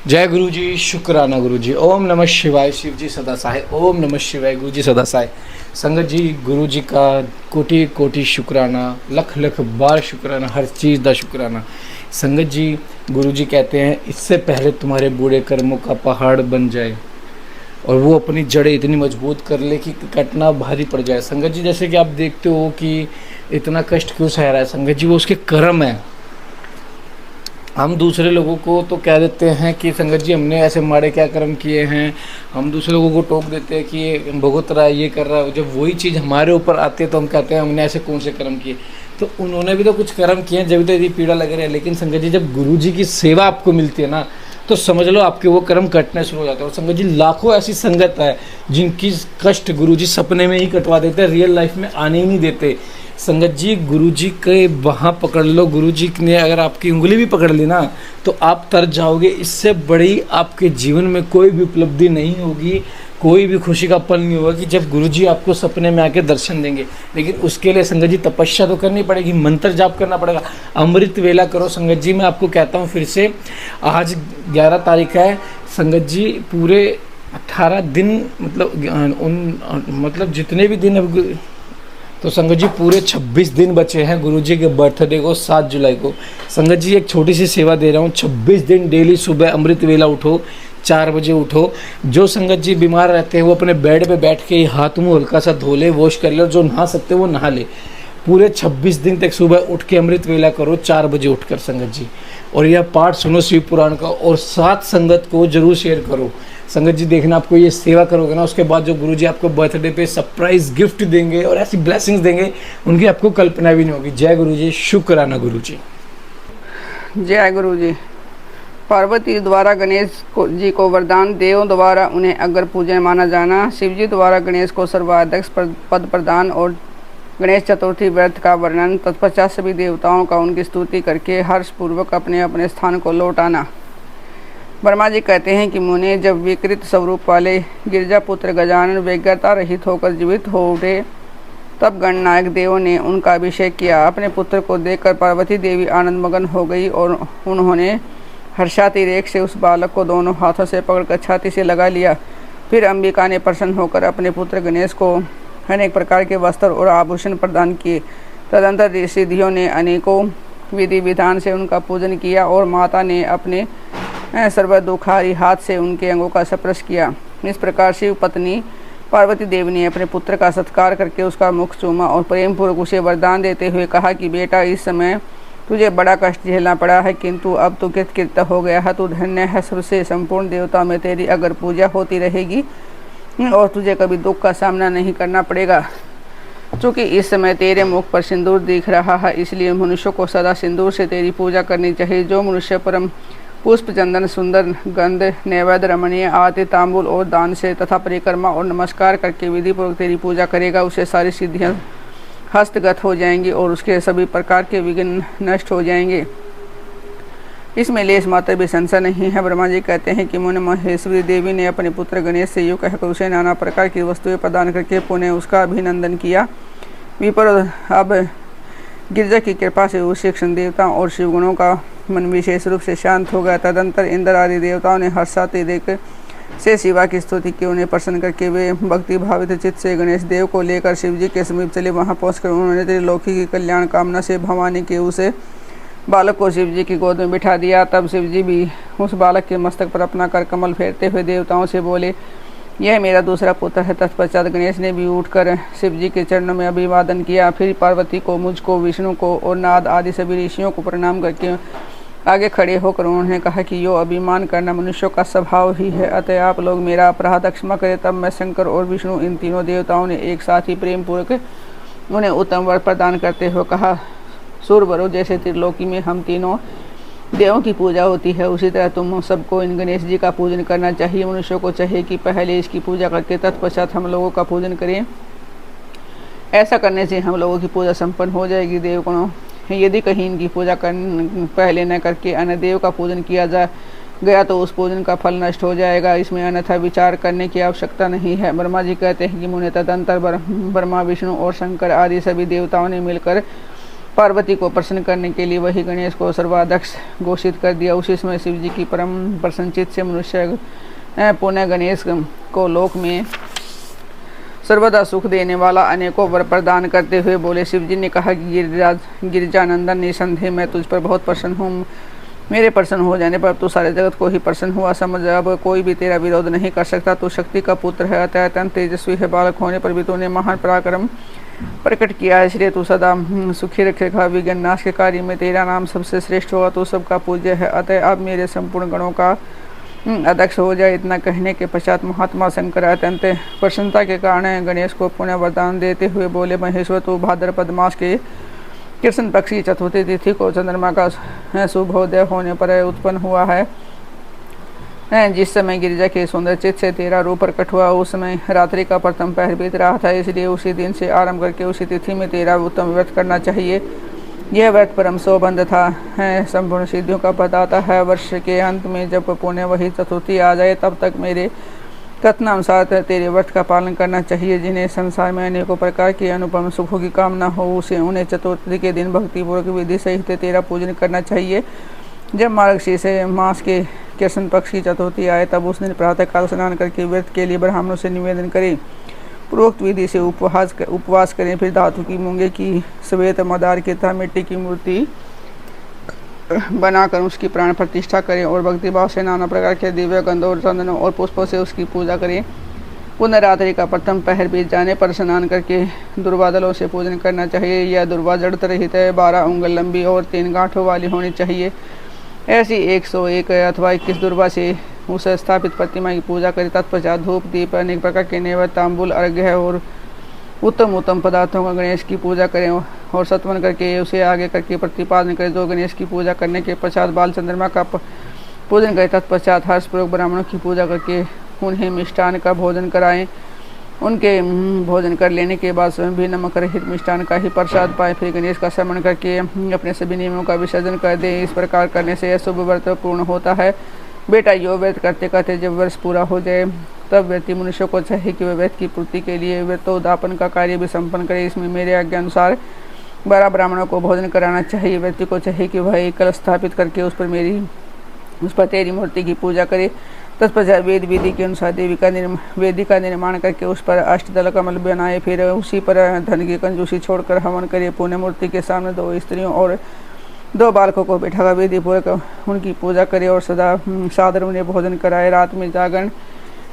जय गुरु जी, शुक्राना गुरु जी। ओम नमः शिवाय, शिव जी सदा सहाय। ओम नमः शिवाय, गुरु जी सदा सहाय। संगत जी, गुरु जी का कोटि कोटि शुक्राना, लख लख बार शुक्राना, हर चीज़ का शुक्राना। संगत जी, गुरु जी कहते हैं इससे पहले तुम्हारे बूढ़े कर्मों का पहाड़ बन जाए और वो अपनी जड़ें इतनी मजबूत कर ले कि कटना भारी पड़ जाए। संगत जी, जैसे कि आप देखते हो कि इतना कष्ट क्यों सह रहा है, संगत जी वो उसके कर्म है। हम दूसरे लोगों को तो कह देते हैं कि संगत जी हमने ऐसे माड़े क्या कर्म किए हैं, हम दूसरे लोगों को टोक देते हैं कि ये भुगत रहा है, ये कर रहा है। जब वही चीज़ हमारे ऊपर आती है तो हम कहते हैं हमने ऐसे कौन से कर्म किए। तो उन्होंने भी तो कुछ कर्म किए हैं, जब तो यदि पीड़ा लग रही है। लेकिन संगत जी, जब गुरु जी की सेवा आपको मिलती है ना, तो समझ लो आपके वो कर्म कटने शुरू हो जाते हैं। और संगत जी, लाखों ऐसी संगत है जिनकी कष्ट गुरु जी सपने में ही कटवा देते हैं, रियल लाइफ में आने ही नहीं देते। संगत जी, गुरु जी के वहाँ पकड़ लो, गुरु जी ने अगर आपकी उंगली भी पकड़ ली ना तो आप तर जाओगे। इससे बड़ी आपके जीवन में कोई भी उपलब्धि नहीं होगी, कोई भी खुशी का पल नहीं होगा कि जब गुरु जी आपको सपने में आके दर्शन देंगे। लेकिन उसके लिए संगत जी तपस्या तो करनी पड़ेगी, मंत्र जाप करना पड़ेगा, अमृत वेला करो। संगत जी, मैं आपको कहता हूँ फिर से, आज 11 तारीख है संगत जी, पूरे 18 दिन मतलब जितने भी दिन अब, तो संगत जी पूरे 26 दिन बचे हैं गुरु जी के बर्थडे को, 7 जुलाई को। संगत जी, एक छोटी सी सेवा दे रहा हूँ, 26 दिन डेली सुबह अमृत वेला उठो, 4 बजे उठो। जो संगत जी बीमार रहते हैं वो अपने बेड पे बैठ के हाथ मुंह हल्का सा धो ले, वॉश कर ले, और जो नहा सकते वो नहा ले। पूरे 26 दिन तक सुबह उठ के अमृत वेला करो, 4 बजे उठकर संगत जी। और यह पाठ सुनो शिव पुराण का, और 7 संगत को जरूर शेयर करो। संगत जी, देखना आपको ये सेवा करोगे ना, उसके बाद जो गुरु जी आपको बर्थडे पे सरप्राइज गिफ्ट देंगे और ऐसी ब्लेसिंग्स देंगे, उनकी आपको कल्पना भी नहीं होगी। जय गुरु जी, शुक्राना गुरु जी। जय गुरु जी। पार्वती द्वारा गणेश जी को वरदान, देवों द्वारा उन्हें अग्र पूजन माना जाना, शिव जी द्वारा गणेश को सर्वाध्यक्ष पद प्रदान और गणेश चतुर्थी व्रत का वर्णन। तत्पश्चात सभी देवताओं का उनकी स्तुति करके हर्षपूर्वक अपने अपने स्थान को लौट आना। वर्मा जी कहते हैं कि मुने, जब विकृत स्वरूप वाले गिरजापुत्र गजानन व्यग्रता रहित होकर जीवित हो उठे, तब गणनायक देवों ने उनका अभिषेक किया। अपने पुत्र को देखकर पार्वती देवी आनंदमग्न हो गई और उन्होंने हर्षातिरेक से उस बालक को दोनों हाथों से पकड़कर छाती से लगा लिया। फिर अंबिका ने प्रसन्न होकर अपने पुत्र गणेश को अनेक प्रकार के वस्त्र और आभूषण प्रदान किए। तदंतर सिद्धियों ने अनेकों विधि विधान से उनका पूजन किया और माता ने अपने सर्वदुखारी हाथ से उनके अंगों का स्पर्श किया। इस प्रकार शिव पत्नी पार्वती देवी ने अपने पुत्र का सत्कार करके उसका मुख चूमा और प्रेम पूर्वक उसे वरदान देते हुए कहा कि बेटा, इस समय तुझे बड़ा कष्ट झेलना पड़ा है, किंतु अब तू कृतकृत्य हो गया है। तू धन्य है, सबसे संपूर्ण देवता में तेरी अगर पूजा होती रहेगी और तुझे कभी दुख का सामना नहीं करना पड़ेगा। चूँकि इस समय तेरे मुख पर सिंदूर दिख रहा है, इसलिए मनुष्य को सदा सिंदूर से तेरी पूजा करनी चाहिए। जो मनुष्य परम पुष्प, चंदन, सुंदर गंध, नैवेद्य, रमणीय आदि तांबूल और दान से तथा परिक्रमा और नमस्कार करके विधि पूर्वक तेरी पूजा करेगा, उसे सारी सिद्धियां हस्तगत हो जाएंगी और उसके सभी प्रकार के विघ्न नष्ट हो जाएंगे। इसमें लेश मात्र भी संशय नहीं है। ब्रह्मा जी कहते हैं कि मुनि महेश्वरी देवी ने अपने पुत्र गणेश से यूँ कहकर उसे नाना प्रकार की वस्तुएं प्रदान करके पुनः उसका अभिनंदन किया। विपर अब गिरजा की कृपा से उस शिक्षण देवताओं और शिवगुणों का मन विशेष रूप से शांत हो गया। तदंतर इंद्र आदि देवताओं ने हर्षातिरेक से शिवा की स्तुति की। उन्हें प्रसन्न करके वे भक्ति भावित चित्त से गणेश देव को लेकर शिव जी के समीप चले। वहां पहुंचकर उन्होंने त्रिलोकी की कल्याण कामना से भवानी के उसे बालक को शिव जी की गोद में बिठा दिया। तब शिव जी भी उस बालक के मस्तक पर अपना कर कमल फेरते हुए देवताओं से बोले, यह मेरा दूसरा पुत्र है। तत्पश्चात गणेश ने भी उठकर शिव जी के चरणों में अभिवादन किया। फिर पार्वती को, मुझको, विष्णु को और नाद आदि सभी ऋषियों को प्रणाम करके आगे खड़े होकर उन्होंने कहा कि यो अभिमान करना मनुष्यों का स्वभाव ही है, अतः आप लोग मेरा अपराध क्षमा करें। तब मैं शंकर और विष्णु, इन तीनों देवताओं ने एक साथ ही प्रेम पूर्वक उन्हें उत्तम वर प्रदान करते हुए कहा, सूरवरों, जैसे त्रिलोकी में हम तीनों देवों की पूजा होती है, उसी तरह तुम सबको इन गणेश जी का पूजन करना चाहिए। मनुष्यों को चाहिए कि पहले इसकी पूजा करके तत्पश्चात हम लोगों का पूजन करें। ऐसा करने से हम लोगों की पूजा संपन्न हो जाएगी। देवगणों, यदि कहीं इनकी पूजा पहले न करके अन्य देव का पूजन किया जा गया तो उस पूजन का फल नष्ट हो जाएगा। इसमें अन्यथा विचार करने की आवश्यकता नहीं है। ब्रह्मा जी कहते हैं कि मुने, तदंतर ब्रह्मा, विष्णु और शंकर आदि सभी देवताओं ने मिलकर पार्वती को प्रसन्न करने के लिए वही गणेश को सर्वाध्यक्ष घोषित कर दिया। उसी समय शिव जी की परम प्रसन्नचित से मनुष्य पुण्य गणेश को लोक में सर्वदा सुख देने वाला अनेकों वर प्रदान करते हुए बोले। शिव जी ने कहा कि गिरिजानंदन, निसंदेह मैं तुझ पर बहुत प्रसन्न हूँ। मेरे प्रसन्न हो जाने पर तू सारे जगत को ही प्रसन्न हुआ समझ। अब कोई भी तेरा विरोध नहीं कर सकता। तू शक्ति का पुत्र है, अतः अत्यंत तेजस्वी है। बालक होने पर भी तूने महान पराक्रम प्रकट किया है, इसलिए तू सदा सुखी रखेगा। विघ्न नाश के कार्य में तेरा नाम सबसे श्रेष्ठ होगा। तू सबका पूज्य है, अतः अब मेरे संपूर्ण गणों का अध्यक्ष हो जाए। इतना कहने के पश्चात महात्मा शंकर अत्यंत प्रसन्नता के कारण गणेश को पुण्य वरदान देते हुए बोले, महेश्वर तू भाद्रपद मास के कृष्ण पक्ष की चतुर्थी तिथि को चंद्रमा का शुभोदय होने पर उत्पन्न हुआ है। जिस समय गिरिजा के सुंदर चित्त से तेरा रूप प्रकट हुआ, उस समय रात्रि का प्रथम पहर बीत रहा था, इसलिए उसी दिन से आरंभ करके उसी तिथि में तेरा उत्तम व्रत करना चाहिए। यह व्रत परम सौबंध था, संपूर्ण सिद्धियों का प्रदाता है। वर्ष के अंत में जब पुण्य वही चतुर्थी आ जाए, तब तक मेरे कथनानुसार तेरे व्रत का पालन करना चाहिए। जिन्हें संसार में अनेकों प्रकार के अनुपम सुखों की कामना हो, उसे उन्हें चतुर्थी के दिन भक्तिपूर्वक विधि सहित तेरा पूजन करना चाहिए। जब मार्गशीर्ष मास के कृष्ण पक्ष की चतुर्थी आए, तब उस दिन प्रातःकाल स्नान करके व्रत के लिए ब्राह्मणों से निवेदन करें। पूर्वोक्त विधि से उपवास करें। फिर धातु की मूंगे की श्वेत मदार की तथा मिट्टी की मूर्ति बनाकर उसकी प्राण प्रतिष्ठा करें और भक्तिभाव से नाना प्रकार के दिव्य गंधों, चंदनों और पुष्पों से उसकी पूजा करें। पुनः रात्रि का प्रथम पहर बीत जाने पर स्नान करके दुर्वादलों से पूजन करना चाहिए। यह दुर्वा जड़त रहित है, 12 उंगल लंबी और 3 गांठों वाली होनी चाहिए। ऐसी 101 अथवा 21 दुर्वा से उस स्थापित प्रतिमा की पूजा करें। तत्पश्चात धूप, दीप, अनेक प्रकार के नैवेद्य, तांबूल, अर्घ्य और उत्तम उत्तम पदार्थों का गणेश की पूजा करें और सत्वन करके उसे आगे करके प्रतिपादन करें। जो गणेश की पूजा करने के पश्चात बाल चंद्रमा का पूजन करें। तत्पश्चात हर्षपूर्वक ब्राह्मणों की पूजा करके उन्हें मिष्टान का भोजन कराएं। उनके भोजन कर लेने के बाद स्वयं भी नमक रहित मिष्टान का ही प्रसाद पाएं। फिर गणेश का स्मरण करके अपने सभी नियमों का विसर्जन कर दें। इस प्रकार करने से यह शुभ व्रत पूर्ण होता है। बेटा, यो व्रत करते करते जब वर्ष पूरा हो जाए, तब व्यक्ति मनुष्य को चाहिए कि वह व्रत की पूर्ति के लिए व्रतोद्यापन का कार्य भी संपन्न करे। इसमें मेरे आज्ञा अनुसार 12 ब्राह्मणों को भोजन कराना चाहिए। व्यक्ति को चाहिए कि वह एक कलश स्थापित करके उस पर तेरी मूर्ति की पूजा करे। तत्पश्चात वेद विधि के अनुसार वेदी का निर्माण करके उस पर अष्टदल कमल बनाए। फिर उसी पर धन की कंजूसी छोड़कर हवन करे। पुण्य मूर्ति के सामने 2 स्त्रियों और 2 बालकों को बैठाकर विधि पूर्वक उनकी पूजा करे और सदा सादर उन्हें भोजन कराए। रात में जागरण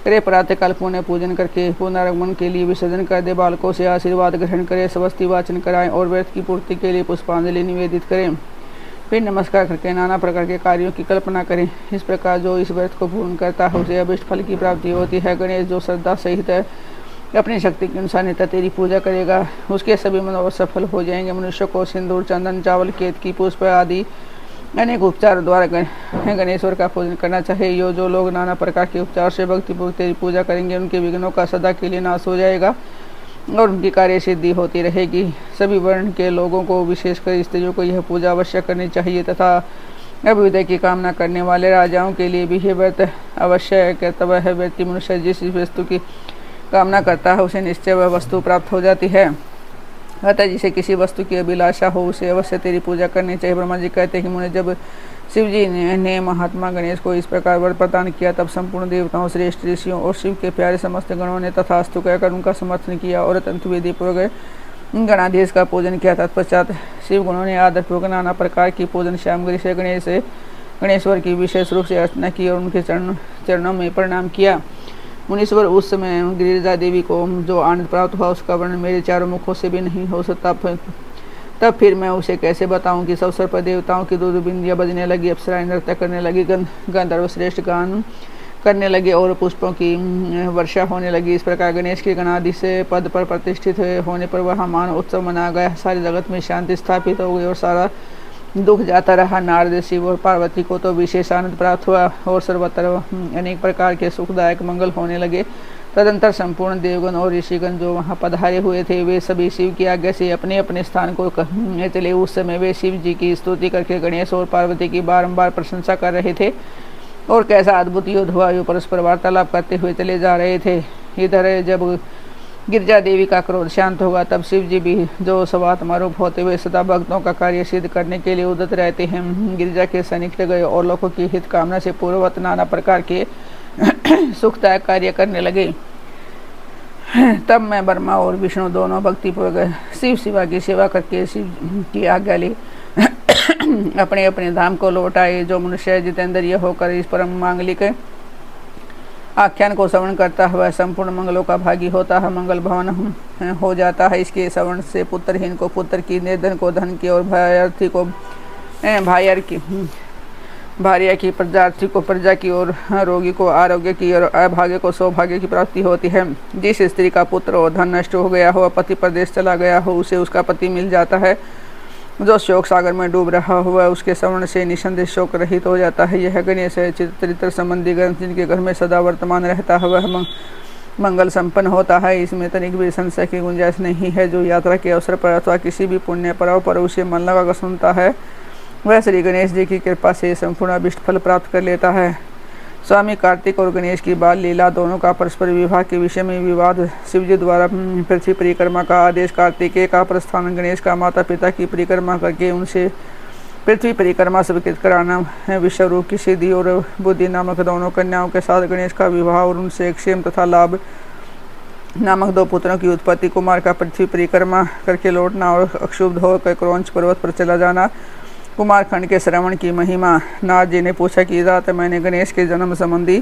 करे। प्रातःकाल पुण्य पूजन करके पुनरागमन के लिए विसर्जन कर दे। बालकों से आशीर्वाद ग्रहण करे, स्वस्ति वाचन कराएं और व्रत की पूर्ति के लिए पुष्पांजलि निवेदित करें। फिर नमस्कार करके नाना प्रकार के कार्यों की कल्पना करें। इस प्रकार जो इस व्रत को पूर्ण करता है उसे अभिष्ट फल की प्राप्ति होती है। गणेश जो श्रद्धा सहित है अपनी शक्ति के अनुसार नित्य तेरी पूजा करेगा, उसके सभी मनोरथ सफल हो जाएंगे। मनुष्य को सिंदूर, चंदन, चावल, केतकी पुष्प आदि अनेक उपचार द्वारा गणेश्वर का पूजन करना चाहिए। जो लोग नाना प्रकार के उपचार से भक्तिपूर्वक तेरी पूजा करेंगे, उनके विघ्नों का सदा के लिए नाश हो जाएगा और उनकी कार्य सिद्धि होती रहेगी। सभी वर्ण के लोगों को, विशेषकर स्त्रियों को यह पूजा अवश्य करनी चाहिए तथा अभ्युदय की कामना करने वाले राजाओं के लिए भी यह व्रत अवश्य कर्तव्य है। व्यक्ति मनुष्य जिस वस्तु की कामना करता है उसे निश्चय वह वस्तु प्राप्त हो जाती है। अतः जिसे किसी वस्तु की अभिलाषा हो उसे अवश्य तेरी पूजा करनी चाहिए। ब्रह्मा जी कहते हैं कि मुझे जब शिव जी ने महात्मा गणेश को इस प्रकार वर प्रदान किया, तब संपूर्ण देवताओं, श्रेष्ठ ऋषियों और शिव के प्यारे समस्त गणों ने तथास्तु कहकर उनका समर्थन किया और अत्यंत विधि पूर्वक गणाधीश का पूजन किया। तत्पश्चात शिव गुणों ने आदरपूर्वक नाना प्रकार की पूजन श्यामगिरी से गणेश्वर की विशेष रूप से अर्चना की और उनके चरणों में प्रणाम किया। मुनीश्वर, उस समय गिरिजा देवी को जो आनंद प्राप्त हुआ उसका वर्णन मेरे चारों मुखों से भी नहीं हो सकता। तब फिर मैं उसे कैसे बताऊं कि सब पर देवताओं की दूध बिंदियाँ बजने लगी, अप्सराएं नृत्य करने लगी, गंधर्व श्रेष्ठ गान करने लगे और पुष्पों की वर्षा होने लगी। इस प्रकार गणेश के गणाधि से पद पर प्रतिष्ठित होने पर वह मान उत्सव मना गया। सारे जगत में शांति स्थापित हो गई और सारा दुख जाता रहा। नारद, शिव और पार्वती को तो विशेष आनंद प्राप्त हुआ और सर्वत्र अनेक प्रकार के सुखदायक मंगल होने लगे। तदंतर संपूर्ण देवगण और ऋषिगण जो वहाँ पधारे हुए थे, वे सभी शिव की आज्ञा से अपने अपने स्थान को चले। उस समय वे शिव जी की स्तुति करके गणेश और पार्वती की बारंबार प्रशंसा कर रहे थे और कैसा अद्भुत युद्ध हुआ, परस्पर वार्तालाप करते हुए चले जा रहे थे। इधर जब गिरजा देवी का क्रोध शांत होगा। तब शिव जी भी जो सवात्मा रूप होते हुए सदा भक्तों का कार्य सिद्ध करने के लिए उद्यत रहते हैं, गिरजा के सन्निकट गए और लोगों की हित कामना से पूर्ववत नाना प्रकार के सुखदायक कार्य करने लगे। तब मैं ब्रह्मा और विष्णु दोनों भक्तिपूर्वक शिव शिवा की सेवा करके शिव की आज्ञा ले अपने अपने धाम को लौट आए। जो मनुष्य जितेंद्रिय होकर इस परम मांगलिक आख्यान को श्रवण करता है वह संपूर्ण मंगलों का भागी होता है, मंगल भवन हो जाता है। इसके श्रवण से पुत्रहीन को पुत्र की, निर्धन को धन की और भार्यार्थी को भार्या की, प्रजार्थी को प्रजा की और रोगी को आरोग्य की और अभाग्य को सौभाग्य की प्राप्ति होती है। जिस स्त्री का पुत्र और धन नष्ट हो गया हो, पति प्रदेश चला गया हो, उसे उसका पति मिल जाता है। जो शोक सागर में डूब रहा हुआ उसके श्रवण से निसंदेह शोक रहित हो जाता है। यह गणेश है चरित्र संबंधी ग्रंथ जिनके घर में सदा वर्तमान रहता है वह मंगल संपन्न होता है। इसमें तनिक भी संशय की गुंजाइश नहीं है। जो यात्रा के अवसर पर अथवा किसी भी पुण्य पर्व पर उसे मन लगाकर सुनता है वह श्री गणेश जी की कृपा से संपूर्ण अभिष्ट फल प्राप्त कर लेता है। स्वामी कार्तिक और गणेश की बाल लीला दोनों का परस्पर विवाह के विषय में विवाद। शिवजी द्वारा पृथ्वी परिक्रमा का आदेश, कार्तिकेय का प्रस्थान, गणेश का माता पिता की परिक्रमा करके उनसे पृथ्वी परिक्रमा स्वीकृत कराना, विश्वरूप की सिद्धि और बुद्धि नामक दोनों कन्याओं के साथ गणेश का विवाह और उनसे क्षेम तथा लाभ नामक दो पुत्रों की उत्पत्ति, कुमार का पृथ्वी परिक्रमा करके लौटना और अक्षुब्ध होकर क्रौंच पर्वत पर चला जाना। कुमारखंड के श्रवण की महिमा। नारद जी ने पूछा कि रात मैंने गणेश के जन्म संबंधी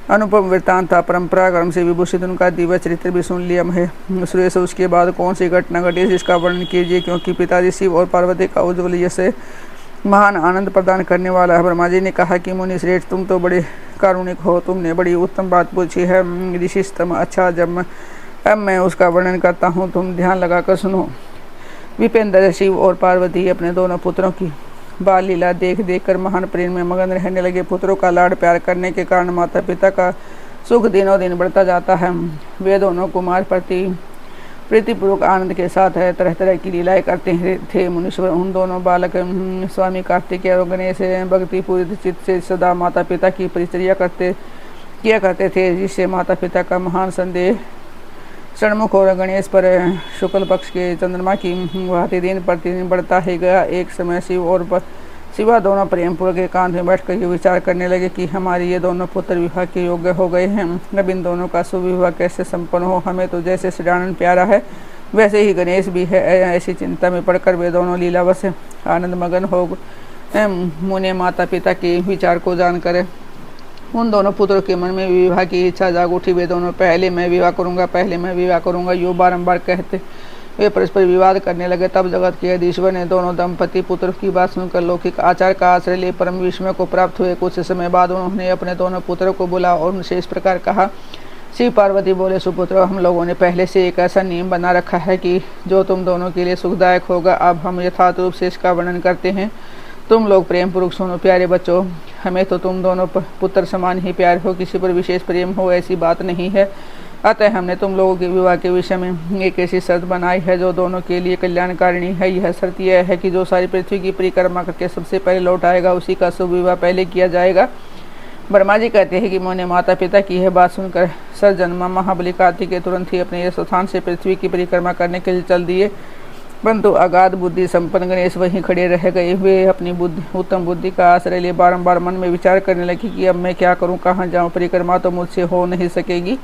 अनुपम वृत्तांत था, परंपरा क्रम से विभूषित उनका दिव्य चरित्र भी सुन लिया है। सुरेश उसके बाद कौन सी घटना घटी जिसका वर्णन कीजिए, क्योंकि पिताजी शिव और पार्वती का उज्ज्वल यश महान आनंद प्रदान करने वाला है। ब्रह्मा जी ने कहा कि मुनि श्रेष्ठ तुम तो बड़े कारुणिक हो, तुमने बड़ी उत्तम बात पूछी है। ऋषिस्तम, अच्छा अब मैं उसका वर्णन करता हूँ, तुम ध्यान लगाकर सुनो। विपेंद्र शिव और पार्वती अपने दोनों पुत्रों की बाल लीला देख देख कर महान प्रेम में मगन रहने लगे। पुत्रों का लाड़ प्यार करने के कारण माता पिता का सुख दिनों दिन बढ़ता जाता है। वे दोनों कुमार प्रीतिपूर्वक आनंद के साथ तरह तरह की लीलाएं करते थे। मुनीश्वर उन दोनों बालक स्वामी कार्तिक और गणेश भक्तिपूरित चित्त से सदा माता पिता की परिचर्या किया करते थे, जिससे माता पिता का महान संदेह षणमुख और गणेश पर शुक्ल पक्ष के चंद्रमा की भांति दिन प्रतिदिन बढ़ता ही गया। एक समय शिव और शिवा दोनों प्रेमपूर्वक एकांत में बैठकर ये विचार करने लगे कि हमारे ये दोनों पुत्र विवाह के योग्य हो गए हैं। अब इन दोनों का सुविवाह कैसे संपन्न हो। हमें तो जैसे श्रीरानंद प्यारा है वैसे ही गणेश भी है। ऐसी चिंता में पड़कर वे दोनों लीलावश आनंद मगन हो मुने माता पिता के विचार को जानकर उन दोनों पुत्रों के मन में विवाह की इच्छा जाग उठी। वे दोनों पहले मैं विवाह करूंगा यो बारंबार कहते वे परस्पर विवाद करने लगे। तब जगत के अधीश्वर ने दोनों दंपति पुत्र की बात सुनकर लौकिक आचार का आश्रय ले परम विस्मय को प्राप्त हुए। कुछ समय बाद उन्होंने अपने दोनों पुत्रों को बुला और उनसे इस प्रकार कहा। शिव पार्वती बोले, सुपुत्र, हम लोगों ने पहले से एक ऐसा नियम बना रखा है कि जो तुम दोनों के लिए सुखदायक होगा। अब हम यथार्थ रूप से इसका वर्णन करते हैं, तुम लोग प्रेम पूर्वक सुनो। प्यारे बच्चों, हमें तो तुम दोनों पुत्र समान ही प्यार हो, किसी पर विशेष प्रेम हो ऐसी बात नहीं है। अतः हमने तुम लोगों के विवाह के विषय में एक ऐसी शर्त बनाई है जो दोनों के लिए कल्याणकारिणी है। यह शर्त यह है कि जो सारी पृथ्वी की परिक्रमा करके सबसे पहले लौट आएगा उसी का शुभ विवाह पहले किया जाएगा। ब्रह्मा जी कहते हैं कि मैंने माता पिता की यह बात सुनकर सर्वजन्मा महाबली कार्तिक के तुरंत ही अपने यह स्थान से पृथ्वी की परिक्रमा करने के लिए चल दिए, परंतु अगाध बुद्धि संपन्न गणेश वहीं खड़े रह गए। वे अपनी उत्तम बुद्धि का आश्रय ले बारंबार मन में विचार करने लगे कि अब मैं क्या करूं, कहाँ जाऊं। परिक्रमा तो मुझसे हो नहीं सकेगी,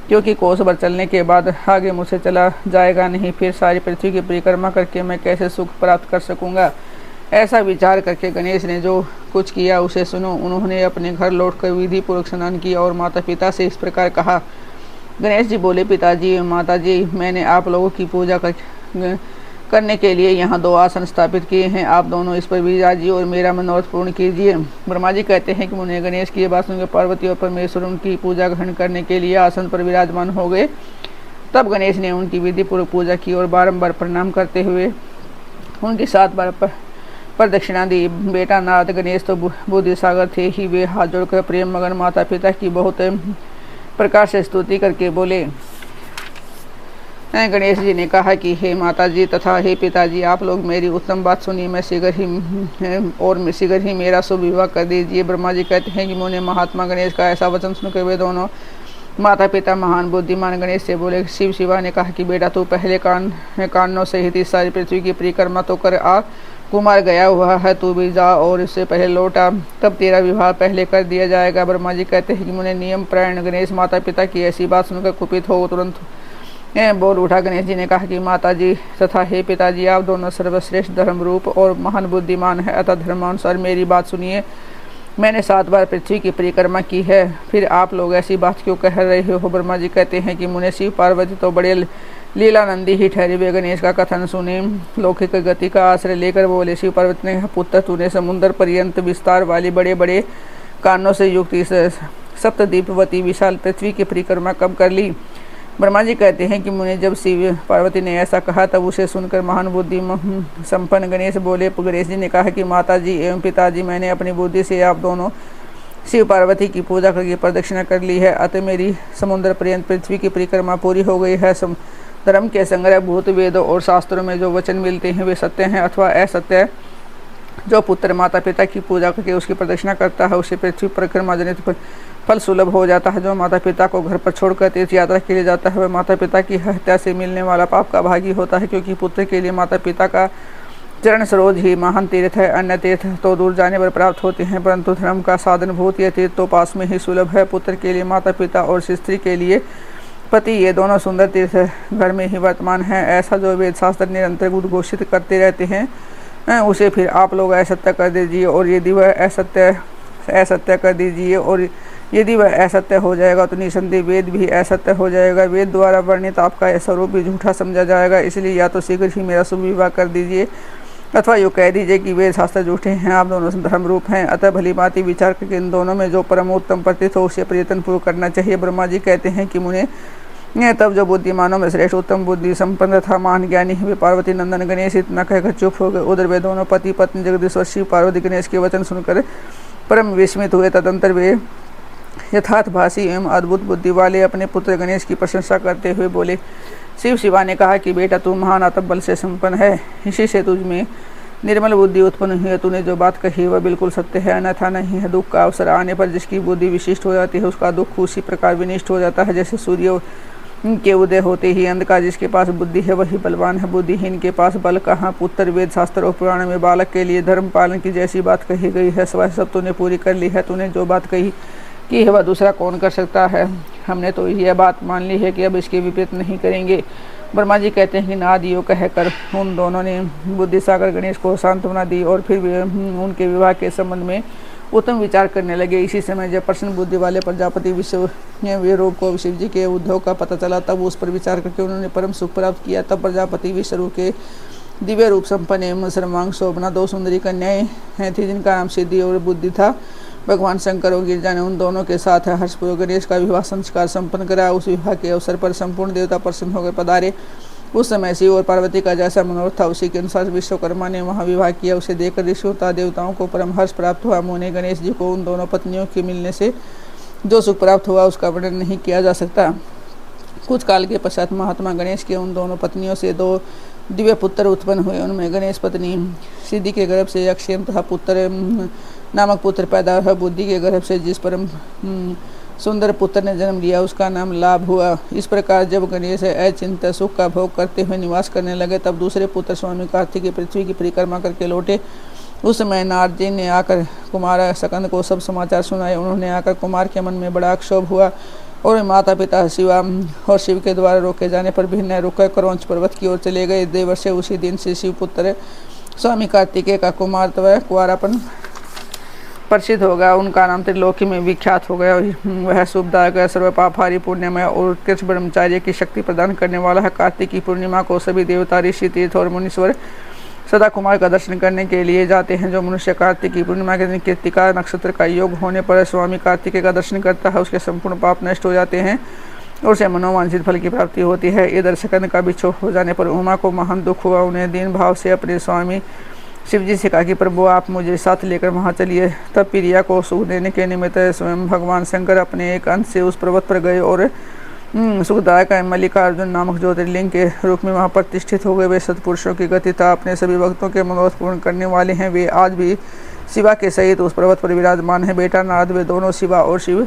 क्योंकि कोस भर चलने के बाद आगे मुझसे चला जाएगा नहीं। फिर सारी पृथ्वी की परिक्रमा करके मैं कैसे सुख प्राप्त कर सकूंगा। ऐसा विचार करके गणेश ने जो कुछ किया उसे सुनो। उन्होंने अपने घर लौटकर विधि पूर्वक स्नान किया और माता पिता से इस प्रकार कहा। गणेश जी बोले, पिताजी माता जी, मैंने आप लोगों की पूजा करने के लिए यहाँ 2 आसन स्थापित किए हैं। आप दोनों इस पर विराजिए और मेरा मनोरथ पूर्ण कीजिए। ब्रह्मा जी कहते हैं कि मुने गणेश की ये बात सुनकर पार्वती और परमेश्वर उनकी पूजा ग्रहण करने के लिए आसन पर विराजमान हो गए। तब गणेश ने उनकी विधि पूर्वक पूजा की और बारंबार प्रणाम करते हुए उनकी 7 बार प्रदक्षिणा दी। बेटा नारद गणेश तो बुद्धि सागर थे ही, वे हाथ जोड़कर प्रेम मगन माता पिता की बहुत प्रकार से स्तुति करके बोले। गणेश जी ने कहा कि हे माता जी तथा हे पिताजी, आप लोग मेरी उत्तम बात सुनिए। मैं शीघ्र ही मेरा शुभ विवाह कर दीजिए। ब्रह्मा जी कहते हैं कि मुने महात्मा गणेश का ऐसा वचन सुनकर वे दोनों माता पिता महान बुद्धिमान गणेश से बोले। शिव शिवा ने कहा कि बेटा तू पहले कारणों सहित इस सारी पृथ्वी की परिक्रमा तो कर आ। कुमार गया हुआ है, तू भी जा और इससे पहले लौट आ, तब तेरा विवाह पहले कर दिया जाएगा। ब्रह्मा जी कहते हैं कि मुने नियम प्रायण गणेश माता पिता की ऐसी बात सुनकर कुपित हो तुरंत बोल उठा। गणेश जी ने कहा कि माता जी तथा हे पिताजी, आप दोनों सर्वश्रेष्ठ धर्म रूप और महान बुद्धिमान है, अतः धर्मानुसार मेरी बात सुनिए। मैंने 7 बार पृथ्वी की परिक्रमा की है, फिर आप लोग ऐसी बात क्यों कह रहे हो। ब्रह्मा जी कहते हैं कि मुने शिव पार्वती तो बड़े लीलानंदी ही ठहरे हुए। गणेश का कथन सुने लौकिक गति का आश्रय लेकर बोले। शिव पार्वती ने कहा, पुत्र तूने समुद्र पर्यंत विस्तार वाली बड़े बड़े कानों से युक्त इस सप्तद्वीपवती विशाल पृथ्वी की परिक्रमा कब कर ली। ब्रह्मा जी कहते हैं कि मुने जब शिव पार्वती ने ऐसा कहा तब उसे सुनकर महान बुद्धि संपन्न गणेश बोले। गणेश जी ने कहा कि माता जी एवं पिताजी, मैंने अपनी बुद्धि से आप दोनों शिव पार्वती की पूजा करके प्रदक्षिणा कर ली है, अतः मेरी समुद्र पर्यंत पृथ्वी की परिक्रमा पूरी हो गई है। धर्म के संग्रह भूत वेदों और शास्त्रों में जो वचन मिलते हैं वे सत्य हैं अथवा असत्य है। जो पुत्र माता पिता की पूजा करके उसकी प्रदक्षिणा करता है उसे पृथ्वी परिक्रमा जनित फल सुलभ हो जाता है। जो माता पिता को घर पर छोड़कर तीर्थ यात्रा के लिए जाता है वह माता पिता की हत्या से मिलने वाला पाप का भागी होता है, क्योंकि पुत्र के लिए माता पिता का चरण सरोज ही महान तीर्थ है। अन्य तीर्थ तो दूर जाने पर प्राप्त होते हैं, परंतु धर्म का साधन भूत यह तीर्थ तो पास में ही सुलभ है। पुत्र के लिए माता पिता और स्त्री के लिए पति, ये दोनों सुंदर तीर्थ घर में ही वर्तमान है। ऐसा जो वेद शास्त्र निरंतर उद्घोषित करते रहते हैं उसे फिर आप लोग असत्य कर दीजिए, और यदि वह असत्य कर दीजिए, और यदि वह असत्य हो जाएगा तो निसंदेह वेद भी असत्य हो जाएगा। वेद द्वारा वर्णित आपका स्वरूप भी झूठा समझा जाएगा। इसलिए या तो शीघ्र ही मेरा शुभ विवाह कर दीजिए अथवा यूँ कह दीजिए कि वेद शास्त्र झूठे हैं, आप दोनों धर्म रूप हैं। अतः भली भांति विचार करके इन दोनों में जो परम उत्तम प्रतीत हो उसे प्रयत्न पूर्वक करना चाहिए। ब्रह्मा जी कहते हैं कि मुने तब जो बुद्धिमानों में श्रेष्ठ उत्तम बुद्धि संपन्न था महान ज्ञानी वे पार्वती नंदन गणेश इतना कहकर चुप हो गए। उधर वे दोनों पति पत्नी जगदीश्वर शिव पार्वती गणेश के वचन सुनकर परम विस्मित हुए। तदंतर वे यथार्थभाषी एवं अद्भुत बुद्धि वाले अपने पुत्र गणेश की प्रशंसा करते हुए बोले। शिव शिवा ने कहा कि बेटा तू महान आत्म बल से संपन्न है, इसी से तुझ में निर्मल बुद्धि उत्पन्न हुई है। तूने जो बात कही वह बिल्कुल सत्य है, अन्यथा नहीं है। दुख का अवसर आने पर जिसकी बुद्धि विशिष्ट हो जाती है उसका दुख उसी प्रकार विनिष्ट हो जाता है, जैसे सूर्य के उदय होते ही अंधकार। जिसके पास बुद्धि है वही बलवान है, बुद्धिहीन के पास बल कहाँ। पुत्र वेद शास्त्र और पुराण में बालक के लिए धर्म पालन की जैसी बात कही गई है वह सब तूने पूरी कर ली है। तूने जो बात कही कि वह दूसरा कौन कर सकता है। हमने तो यह बात मान ली है कि अब इसके विपरीत नहीं करेंगे। ब्रह्मा जी कहते हैं कि नादियो कहकर उन दोनों ने बुद्धि सागर गणेश को सांत्वना दी और फिर उनके विवाह के संबंध में उत्तम विचार करने लगे। इसी समय जब प्रसन्न बुद्धि वाले प्रजापति विश्वरूप को शिव जी के उद्धव का पता चला तब उस पर विचार करके उन्होंने परम सुख प्राप्त किया। तब प्रजापति विश्वरूप के दिव्य रूप संपन्न एवं सर्वांग शोभना 2 सुंदरी कन्याएं थी जिनका नाम सिद्धि और बुद्धि था। भगवान शंकर और गिरजा ने उन दोनों के साथ हर्षपूर्वक गणेश का विवाह संस्कार संपन्न करा। उस विवाह के अवसर पर संपूर्ण देवता प्रसन्न होकर पधारे। उस समय शिव और पार्वती का जैसा मनोरथ था उसी के अनुसार विश्वकर्मा ने वहाँ विवाह किया। उसे देखकर ऋषियों तथा देवताओं को परम हर्ष प्राप्त हुआ। मुने गणेश जी को उन दोनों पत्नियों के मिलने से जो सुख प्राप्त हुआ उसका वर्णन नहीं किया जा सकता। कुछ काल के पश्चात महात्मा गणेश के उन दोनों पत्नियों से 2 दिव्य पुत्र उत्पन्न हुए। उनमें गणेश पत्नी सिद्धि के गर्भ से अक्षेम तथा पुत्र नामक पुत्र पैदा हुआ। बुद्धि के गर्भ से जिस परम सुंदर पुत्र ने जन्म लिया उसका नाम लाभ हुआ। इस प्रकार जब गणेश अचिंत सुख का भोग करते हुए निवास करने लगे तब दूसरे पुत्र स्वामी कार्तिक पृथ्वी की परिक्रमा करके लौटे। उस समय नारद जी ने आकर कुमार सकंद को सब समाचार सुनाए। उन्होंने आकर कुमार के मन में बड़ा क्षोभ हुआ और माता पिता शिवा और शिव के द्वारा रोके जाने पर भी न रुककर क्रौंच पर्वत की ओर चले गए। देवर्षि उसी दिन से शिव पुत्र स्वामी कार्तिकेय का कुमारपन प्रसिद्ध हो गया। उनका नाम त्रिलोकी में विख्यात हो गया। वह शुभदायक सर्व पापहारी पुण्यमय और उत्कृष्ट ब्रह्मचार्य की शक्ति प्रदान करने वाला है। कार्तिक की पूर्णिमा को सभी देवता ऋषि तीर्थ और मुनीश्वर सदा कुमार का दर्शन करने के लिए जाते हैं। जो मनुष्य कार्तिक की पूर्णिमा के दिन कृत्तिका नक्षत्र का योग होने पर स्वामी कार्तिकेय का दर्शन करता है उसके संपूर्ण पाप नष्ट हो जाते हैं और उसे मनोवांछित फल की प्राप्ति होती है। इधर सकंद का विक्षोभ हो जाने पर उमा को महान दुख हुआ। उन्हें दीन भाव से अपने स्वामी शिव जी से कहा कि प्रभु आप मुझे साथ लेकर वहाँ चलिए। तब प्रिया को सुख देने के निमित्त स्वयं भगवान शंकर अपने एक अंश से उस पर्वत पर गए और सुखदायक मल्लिकार्जुन नामक ज्योतिर्लिंग के रूप में वहाँ प्रतिष्ठित हो गए। वे सत्पुरुषों की गति था अपने सभी भक्तों के मनोरथ पूर्ण करने वाले हैं। वे आज भी शिवा के सहित उस पर्वत पर विराजमान है। बेटा नारद वे दोनों शिवा और शिव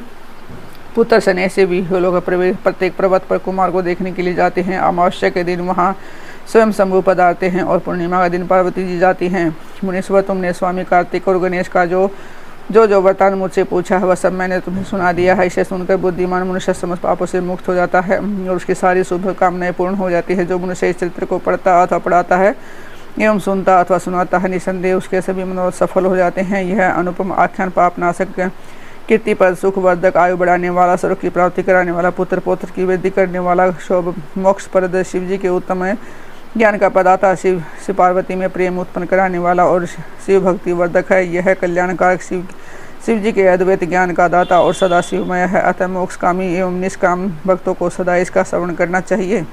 पुत्र स्नेह से भी लोग प्रत्येक पर्वत पर कुमार को देखने के लिए जाते हैं। अमावस्या के दिन वहाँ स्वयं शंभु पधारते हैं और पूर्णिमा का दिन पार्वती जी जाती हैं। मुनीश्वर, तुमने स्वामी कार्तिक और गणेश का जो वरदान मुझसे पूछा है वह सब मैंने तुम्हें सुना दिया है। इसे सुनकर बुद्धिमान मनुष्य समस्त पापों से मुक्त हो जाता है और उसकी सारी शुभ कामनाएं पूर्ण हो जाती है। जो मनुष्य इस चरित्र को पढ़ता अथवा पढ़ाता है एवं सुनता अथवा सुनाता है, निसंदेह उसके सभी मनोरथ सफल हो जाते हैं। यह अनुपम आख्यान पाप नाशक, कीर्ति पर सुख वर्धक, आयु बढ़ाने वाला, स्वर्ग की प्राप्ति कराने वाला, पुत्र पौत्र की वृद्धि करने वाला, शोभ मोक्ष प्रद, शिव जी के उत्तम ज्ञान का प्रदाता, शिव पार्वती में प्रेम उत्पन्न कराने वाला और शिव भक्ति वर्धक है। यह कल्याणकारक शिव जी के अद्वैत ज्ञान का दाता और सदा शिवमय है। अतः मोक्षकामी एवं निष्काम भक्तों को सदा इसका श्रवण करना चाहिए।